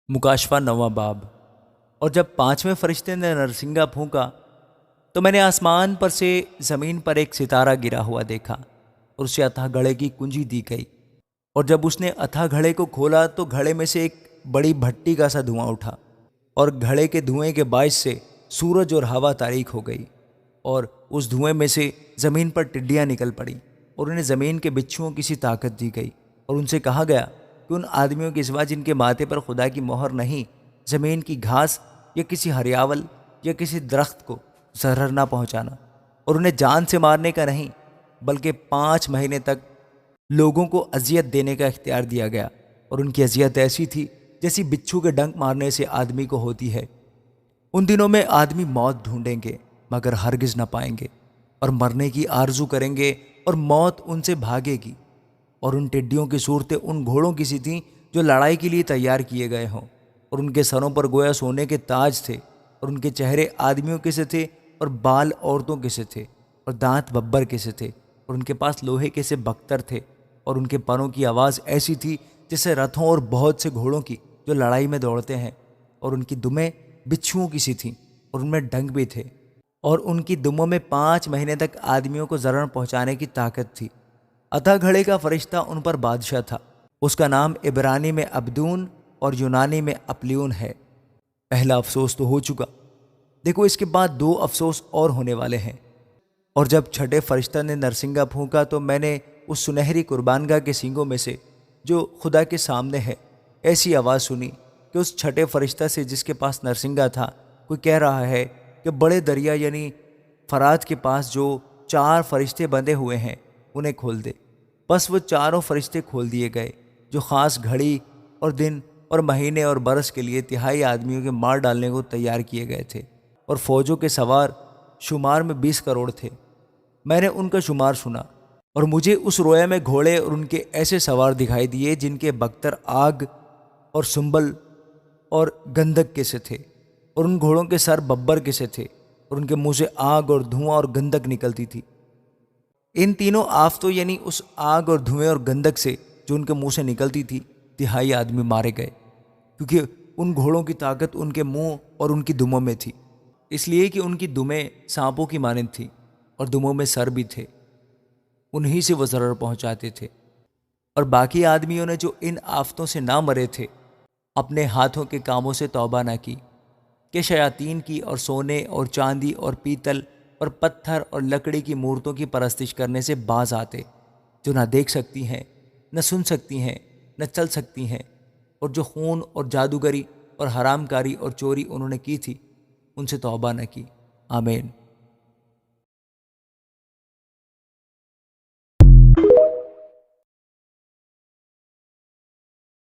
मुकाशवा नौवां बाब। और जब पांचवें फरिश्ते ने नरसिंगा फूंका तो मैंने आसमान पर से ज़मीन पर एक सितारा गिरा हुआ देखा और उसे अथाह घड़े की कुंजी दी गई। और जब उसने अथाह घड़े को खोला तो घड़े में से एक बड़ी भट्टी का सा धुआं उठा और घड़े के धुएं के बायस से सूरज और हवा तारीक हो गई। और उस धुएं में से ज़मीन पर टिड्डियाँ निकल पड़ी और उन्हें ज़मीन के बिच्छुओं की सी ताकत दी गई। और उनसे कहा गया कि उन आदमियों के सिवा जिनके माथे पर खुदा की मोहर नहीं, ज़मीन की घास या किसी हरियावल या किसी दरख्त को ज़रर ना पहुंचाना। और उन्हें जान से मारने का नहीं बल्कि 5 महीने तक लोगों को अजियत देने का इख्तियार दिया गया। और उनकी अजियत ऐसी थी जैसी बिच्छू के डंक मारने से आदमी को होती है। उन दिनों में आदमी मौत ढूंढेंगे मगर हरगिज़ न पाएंगे, और मरने की आरजू करेंगे और मौत उनसे भागेगी। और उन टिड्डियों की सूरतें उन घोड़ों की सी थीं जो लड़ाई के लिए तैयार किए गए हों, और उनके सरों पर गोया सोने के ताज थे, और उनके चेहरे आदमियों के से थे और बाल औरतों के से थे, और दांत बब्बर के से थे, और उनके पास लोहे के से बख्तर थे। और उनके परों की आवाज़ ऐसी थी जैसे रथों और बहुत से घोड़ों की जो लड़ाई में दौड़ते हैं। और उनकी दुमें बिच्छुओं की सी थीं और उनमें डंक भी थे। और उनकी दुमों में 5 महीने तक आदमियों को जरर पहुंचाने की ताकत थी। अतः घड़े का फरिश्ता उन पर बादशाह था। उसका नाम इब्रानी में अब्दून और यूनानी में अपलियून है। पहला अफसोस तो हो चुका, देखो इसके बाद 2 अफसोस और होने वाले हैं। और जब छठे फरिश्ता ने नरसिंगा फूंका तो मैंने उस सुनहरी कुर्बानगाह के सींगों में से जो खुदा के सामने है ऐसी आवाज़ सुनी कि उस छठे फरिश्ता से जिसके पास नरसिंगा था कोई कह रहा है कि बड़े दरिया यानी फरात के पास जो 4 फरिश्ते बंधे हुए हैं उन्हें खोल दे। बस वो चारों फरिश्ते खोल दिए गए जो ख़ास घड़ी और दिन और महीने और बरस के लिए तिहाई आदमियों के मार डालने को तैयार किए गए थे। और फौजों के सवार शुमार में 20 करोड़ थे। मैंने उनका शुमार सुना और मुझे उस रोया में घोड़े और उनके ऐसे सवार दिखाई दिए जिनके बख्तर आग और सुंबल और गंधक के से थे, और उन घोड़ों के सर बब्बर के से थे, और उनके मुंह से आग और धुआं और गंधक निकलती थी। इन तीनों आफतों यानी उस आग और धुएं और गंधक से जो उनके मुंह से निकलती थी तिहाई आदमी मारे गए, क्योंकि उन घोड़ों की ताकत उनके मुंह और उनकी दुमों में थी, इसलिए कि उनकी दुमें सांपों की मानंद थी और दुमों में सर भी थे। उन्हीं से वो ज़रर पहुंचाते थे। और बाकी आदमियों ने जो इन आफतों से ना मरे थे अपने हाथों के कामों से तौबा ना की कि शयातीन की और सोने और चांदी और पीतल और पत्थर और लकड़ी की मूर्तों की परस्तिश करने से बाज आते, जो ना देख सकती हैं, न सुन सकती हैं, न चल सकती हैं। और जो खून और जादूगरी और हरामकारी और चोरी उन्होंने की थी उनसे तौबा न की। आमीन।